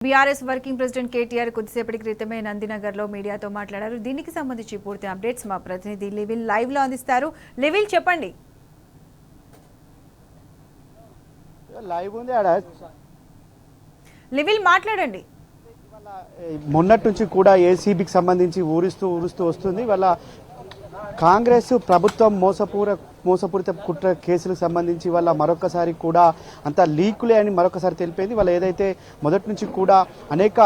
BRS working president KTR కొద్దిసేపటి క్రితమే నందినగర్లో మీడియాతో మాట్లాడారు. దీనికి సంబంధించి పూర్తి అప్డేట్స్ మా ప్రతినిధి లివిల్ లైవ్ లో అందిస్తారు. లివిల్ చెప్పండి. లివిల్ మాట్లాడండి. మొన్నటి నుంచి కూడా ఏసీబీకి సంబంధించి ఊరుస్తూ వస్తుంది. వాళ్ళ కాంగ్రెస్ ప్రభుత్వం మోసపూరిత కుట్ర కేసులకు సంబంధించి వాళ్ళ మరొకసారి కూడా అంత లీకులే అని మరొకసారి తెలిపింది. వాళ్ళు ఏదైతే మొదటి నుంచి కూడా అనేక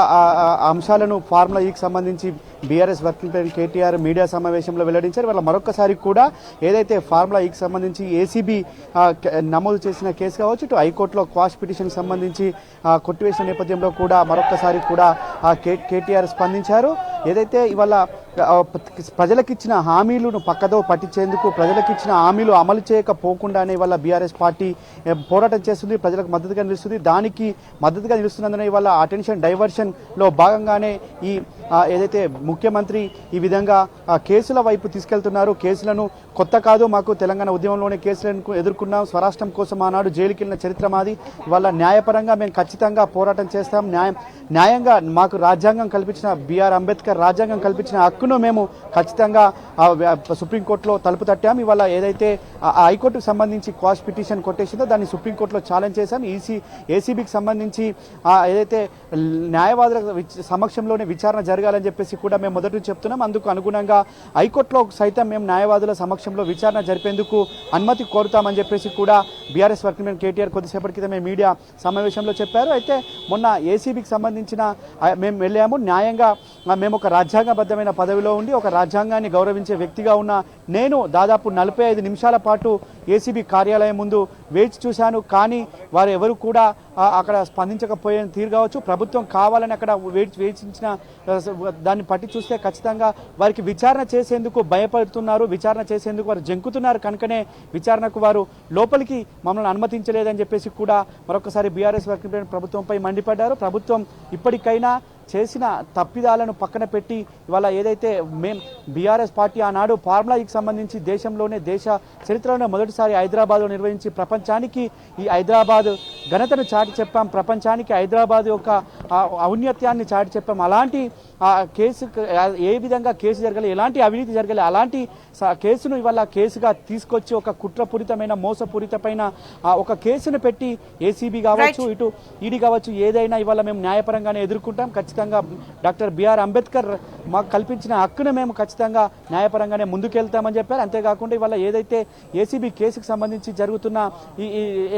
అంశాలను ఫార్ములా ఈకి సంబంధించి BRS working president KTR media సమావేశంలో వెల్లడించారు. వాళ్ళ మరొకసారి కూడా ఏదైతే ఫార్ములా ఈకి సంబంధించి ఏసీబీ నమోదు చేసిన కేసు కావచ్చు, ఇటు హైకోర్టులో క్వాష్ పిటిషన్ సంబంధించి కొట్టివేసిన నేపథ్యంలో కూడా మరొకసారి కూడా కేటీఆర్ స్పందించారు. ఏదైతే ఇవాళ ప్రజలకిచ్చిన హామీలను పక్కదో పట్టించేందుకు ప్రజలకిచ్చిన హామీలు అమలు చేయకపోకుండానే ఇవాళ బీఆర్ఎస్ పార్టీ పోరాటం చేస్తుంది, ప్రజలకు మద్దతుగా నిలుస్తుంది. దానికి మద్దతుగా నిలుస్తున్నందున ఇవాళ అటెన్షన్ డైవర్షన్లో భాగంగానే ఈ ఏదైతే ముఖ్యమంత్రి ఈ విధంగా కేసుల వైపు తీసుకెళ్తున్నారు. కేసులను కొత్త కాదు, మాకు తెలంగాణ ఉద్యమంలోనే కేసులను ఎదుర్కొన్నాం, స్వరాష్ట్రం కోసం ఆనాడు జైలుకి వెళ్ళిన చరిత్ర మాది. ఇవాళ న్యాయపరంగా మేము ఖచ్చితంగా పోరాటం చేస్తాం. న్యాయంగా మాకు రాజ్యాంగం కల్పించిన బిఆర్ అంబేద్కర్ రాజ్యాంగం కల్పించిన హక్కును మేము ఖచ్చితంగా సుప్రీంకోర్టులో తలుపు తట్టాం. ఇవాళ ఏదైతే హైకోర్టుకు సంబంధించి క్వాష్ పిటిషన్ కొట్టేసిందో దాన్ని సుప్రీంకోర్టులో ఛాలెంజ్ చేశాం. ఏసీబీకి సంబంధించి ఏదైతే న్యాయవాదుల సమక్షంలోనే విచారణ జరగాలని చెప్పేసి కూడా మేము మొదటి నుంచి చెప్తున్నాం. అందుకు అనుగుణంగా హైకోర్టులో సైతం మేము న్యాయవాదుల సమక్షంలో విచారణ జరిపేందుకు అనుమతి కోరుతామని చెప్పేసి కూడా బీఆర్ఎస్ వర్కింగ్ ప్రెసిడెంట్ కేటీఆర్ కొద్దిసేపటి క్రితమే మీడియా సమావేశంలో చెప్పారు. అయితే మొన్న ఏసీబీకి సంబంధించిన మేము వెళ్ళాము. న్యాయంగా మేము ఒక రాజ్యాంగబద్ధమైన పదవిలో ఉండి ఒక రాజ్యాంగాన్ని గౌరవించే వ్యక్తిగా ఉన్న నేను దాదాపు 45 నిమిషాల పాటు ఏసీబీ కార్యాలయం ముందు వేచి చూశాను. కానీ వారు ఎవరు కూడా అక్కడ స్పందించకపోయిన తీరు కావచ్చు, ప్రభుత్వం కావాలని అక్కడ వేచించిన దాన్ని పట్టి చూస్తే ఖచ్చితంగా వారికి విచారణ చేసేందుకు భయపడుతున్నారు, విచారణ చేసేందుకు వారు జంకుతున్నారు. కనుకనే విచారణకు వారు లోపలికి మమ్మల్ని అనుమతించలేదని చెప్పేసి కూడా మరొకసారి బీఆర్ఎస్ వర్కింగ్ ప్రెసిడెంట్ ప్రభుత్వంపై మండిపడ్డారు. ప్రభుత్వం ఇప్పటికైనా చేసిన తప్పిదాలను పక్కన పెట్టి ఇవాళ ఏదైతే బీఆర్ఎస్ పార్టీ ఆనాడు ఫార్ములా ఈకి సంబంధించి దేశ చరిత్రలోనే మొదటిసారి హైదరాబాద్లో నిర్వహించి ప్రపంచానికి ఈ హైదరాబాద్ ఘనతను చాటి చెప్పాం, ప్రపంచానికి హైదరాబాద్ యొక్క ఔన్నత్యాన్ని చాటి చెప్పాం. అలాంటి కేసు ఏ విధంగా కేసు జరగాలి, ఎలాంటి అవినీతి జరగాలి, అలాంటి కేసును ఇవాళ కేసుగా తీసుకొచ్చి ఒక కుట్రపూరితమైన మోసపూరితమైన ఒక కేసును పెట్టి ఏసీబీ కావచ్చు, ఇటు ఈడీ కావచ్చు, ఏదైనా ఇవాళ మేము న్యాయపరంగానే ఎదుర్కొంటాం. ఖచ్చితంగా డాక్టర్ బిఆర్ అంబేద్కర్ మాకు కల్పించిన హక్కును మేము ఖచ్చితంగా న్యాయపరంగానే ముందుకెళ్తామని చెప్పారు. అంతేకాకుండా ఇవాళ ఏదైతే ఏసీబీ కేసుకు సంబంధించి జరుగుతున్న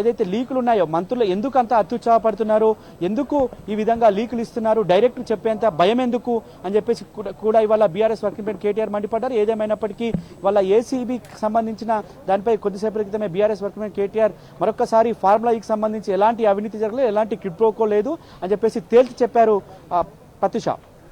ఏదైతే లీకులు ఉన్నాయో, మంత్రులు ఎందుకు అంత అత్యుత్సాహపడుతున్నారు, ఎందుకు ఈ విధంగా లీకులు ఇస్తున్నారు, డైరెక్ట్ చెప్పేంత భయం ఎందుకు అని చెప్పేసి కూడా ఇవాళ బీఆర్ఎస్ వర్కింగ్ ప్రెసిడెంట్ కేటీఆర్ మండిపడ్డారు. ఏదేమైనప్పటికీ వాళ్ళ ఏసీబీకి సంబంధించిన దానిపై కొద్దిసేపటి క్రితమే బీఆర్ఎస్ వర్కింగ్ ప్రెసిడెంట్ కేటీఆర్ మరొకసారి ఫార్ములా ఈకి సంబంధించి ఎలాంటి అవినీతి జరగలేదు, ఎలాంటి కిడ్ ప్రోకో లేదు అని చెప్పేసి తేల్చి చెప్పారు. ప్రత్యూష.